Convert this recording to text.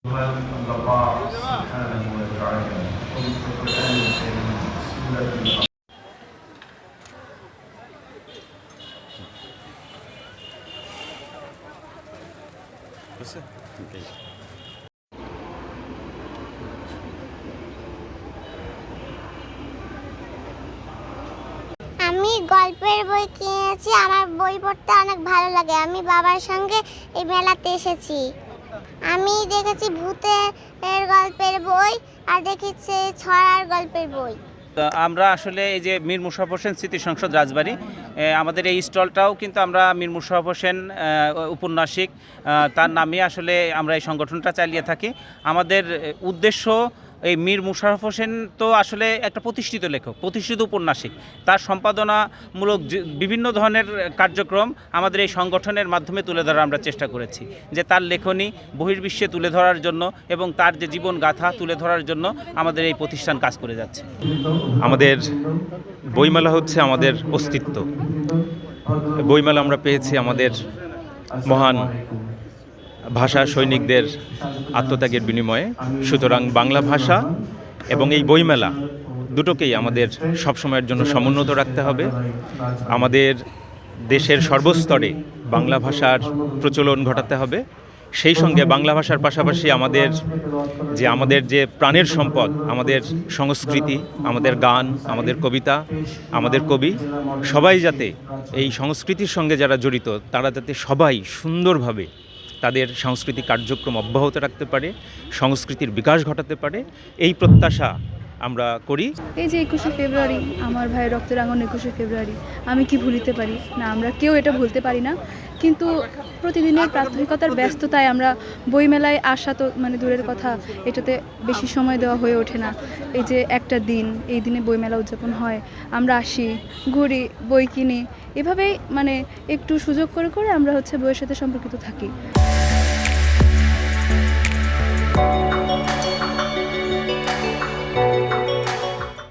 الله سبحانه وتعالى في القرآن الكريم سورة আমি গল্পের বই কিনেছি। আমার বই পড়তে অনেক ভালো লাগে। আমি বাবার সঙ্গে এই মেলাতে এসেছি। আমি দেখেছি ভূতের গল্পের বই আর দেখেছি ছড়ার গল্পের বই। আমরা আসলে এই যে মীর মোশাররফ হোসেন স্মৃতি সংসদ রাজবাড়ী, আমাদের এই স্টলটাও কিন্তু আমরা মীর মোশাররফ হোসেন উপন্যাসিক, তার নামে আসলে আমরা এই সংগঠনটা চালিয়ে থাকি। আমাদের উদ্দেশ্য, এই মীর মোশাররফ হোসেন তো আসলে একটা প্রতিষ্ঠিত লেখক, প্রতিষ্ঠিত উপন্যাসিক। তার সম্পাদনামূলক বিভিন্ন ধরনের কার্যক্রম আমাদের এই সংগঠনের মাধ্যমে তুলে ধরার আমরা চেষ্টা করেছি, যে তার লেখনী বহির্বিশ্বে তুলে ধরার জন্য এবং তার যে জীবন গাথা তুলে ধরার জন্য আমাদের এই প্রতিষ্ঠান কাজ করে যাচ্ছে। আমাদের বইমেলা হচ্ছে আমাদের অস্তিত্ব। বইমেলা আমরা পেয়েছি আমাদের মহান ভাষা সৈনিকদের আত্মত্যাগের বিনিময়ে। সুতরাং বাংলা ভাষা এবং এই বইমেলা দুটোকেই আমাদের সবসময়ের জন্য সমুন্নত রাখতে হবে। আমাদের দেশের সর্বস্তরে বাংলা ভাষার প্রচলন ঘটাতে হবে। সেই সঙ্গে বাংলা ভাষার পাশাপাশি আমাদের যে প্রাণের সম্পদ, আমাদের সংস্কৃতি, আমাদের গান, আমাদের কবিতা, আমাদের কবি, সবাই যাতে এই সংস্কৃতির সঙ্গে যারা জড়িত তারা যাতে সবাই সুন্দরভাবে তাদের সাংস্কৃতিক কার্যক্রম অব্যাহত রাখতে পারে, সংস্কৃতির বিকাশ ঘটাতে পারে, এই প্রত্যাশা আমরা করি। এই যে 21শে ফেব্রুয়ারি, আমার ভাইয়ের রক্তরাঙন 21শে ফেব্রুয়ারি, আমি কি ভুলিতে পারি না? আমরা কেউ এটা ভুলতে পারি না। কিন্তু প্রতিদিনের প্রাথমিকতার ব্যস্ততায় আমরা বইমেলায় আসা তো দূরের কথা, এটাতে বেশি সময় দেওয়া হয়ে ওঠে না। এই যে একটা দিন, এই দিনে বইমেলা উদযাপন হয়, আমরা আসি, ঘুরি, বই কিনি, এভাবেই একটু সুযোগ করে করে আমরা বইয়ের সাথে সম্পর্কিত থাকি।